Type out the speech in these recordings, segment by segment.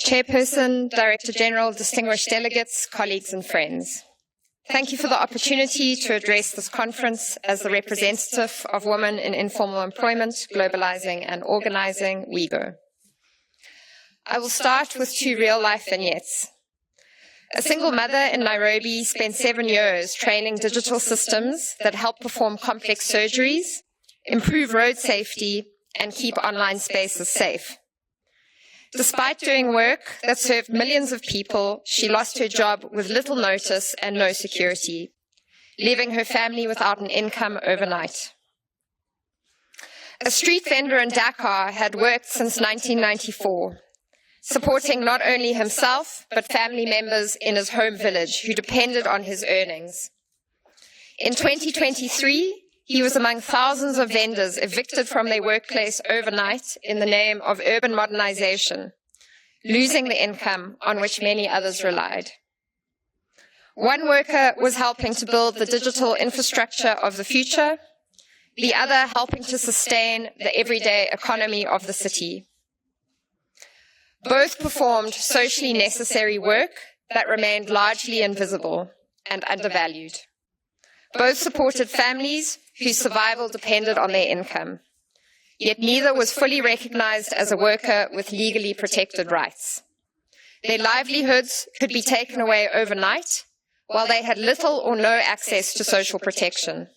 Chairperson, Director General, distinguished delegates, colleagues and friends. Thank you for the opportunity to address this conference as the representative of Women in Informal Employment, Globalizing and Organizing, WIEGO. I will start with two real-life vignettes. A single mother in Nairobi spent 7 years training digital systems that help perform complex surgeries, improve road safety, and keep online spaces safe. Despite doing work that served millions of people, she lost her job with little notice and no security, leaving her family without an income overnight. A street vendor in Dakar had worked since 1994, supporting not only himself, but family members in his home village who depended on his earnings. In 2023, he was among thousands of vendors evicted from their workplace overnight in the name of urban modernization, losing the income on which many others relied. One worker was helping to build the digital infrastructure of the future, the other helping to sustain the everyday economy of the city. Both performed socially necessary work that remained largely invisible and undervalued. Both supported families whose survival depended on their income. Yet neither was fully recognized as a worker with legally protected rights. Their livelihoods could be taken away overnight, while they had little or no access to social protection.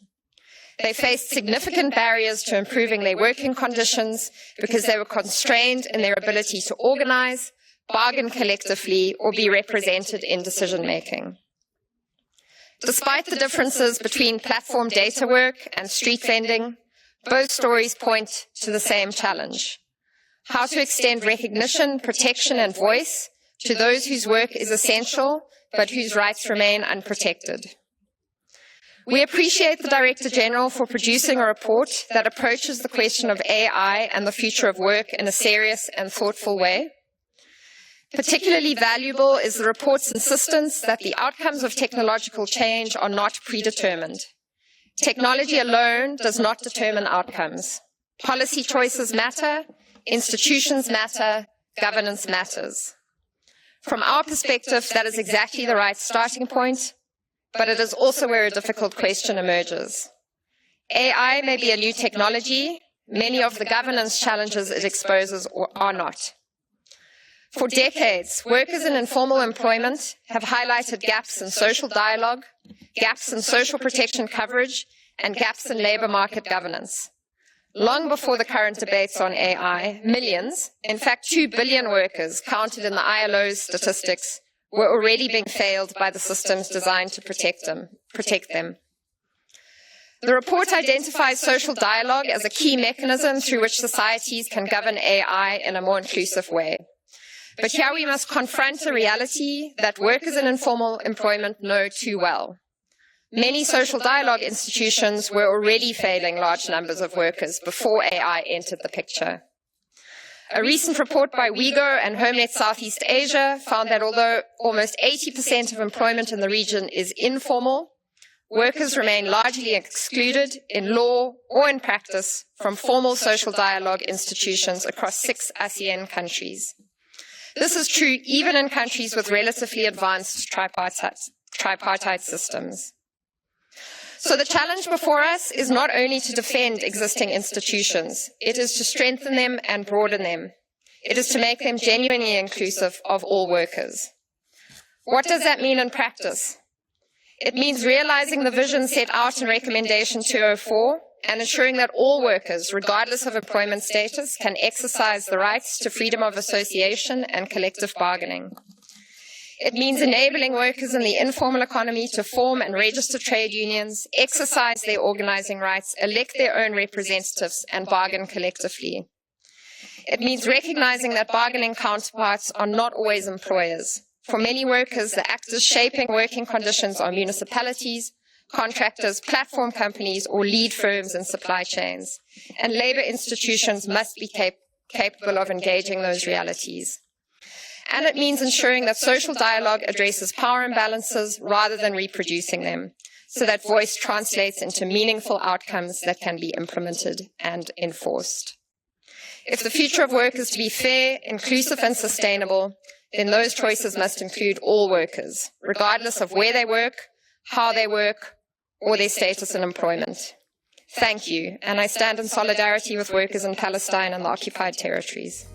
They faced significant barriers to improving their working conditions because they were constrained in their ability to organize, bargain collectively, or be represented in decision-making. Despite the differences between platform data work and street vending, both stories point to the same challenge: how to extend recognition, protection, and voice to those whose work is essential, but whose rights remain unprotected. We appreciate the Director General for producing a report that approaches the question of AI and the future of work in a serious and thoughtful way. Particularly valuable is the report's insistence that the outcomes of technological change are not predetermined. Technology alone does not determine outcomes. Policy choices matter, institutions matter, governance matters. From our perspective, that is exactly the right starting point, but it is also where a difficult question emerges. AI may be a new technology. Many of the governance challenges it exposes are not. For decades, workers in informal employment have highlighted gaps in social dialogue, gaps in social protection coverage, and gaps in labor market governance. Long before the current debates on AI, millions, in fact 2 billion workers counted in the ILO's statistics, were already being failed by the systems designed to protect them. The report identifies social dialogue as a key mechanism through which societies can govern AI in a more inclusive way. But here we must confront a reality that workers in informal employment know too well. Many social dialogue institutions were already failing large numbers of workers before AI entered the picture. A recent report by WIEGO and HomeNet Southeast Asia found that although almost 80% of employment in the region is informal, workers remain largely excluded in law or in practice from formal social dialogue institutions across 6 ASEAN countries. This is true even in countries with relatively advanced tripartite systems. So the challenge before us is not only to defend existing institutions, it is to strengthen them and broaden them. It is to make them genuinely inclusive of all workers. What does that mean in practice? It means realizing the vision set out in Recommendation 204 and ensuring that all workers, regardless of employment status, can exercise the rights to freedom of association and collective bargaining. It means enabling workers in the informal economy to form and register trade unions, exercise their organizing rights, elect their own representatives, and bargain collectively. It means recognizing that bargaining counterparts are not always employers. For many workers, the actors shaping working conditions are municipalities, contractors, platform companies, or lead firms in supply chains. And labor institutions must be capable of engaging those realities. And it means ensuring that social dialogue addresses power imbalances rather than reproducing them, so that voice translates into meaningful outcomes that can be implemented and enforced. If the future of work is to be fair, inclusive and sustainable, then those choices must include all workers, regardless of where they work, how they work, or their status in employment. Thank you, and I stand in solidarity with workers in Palestine and the occupied territories.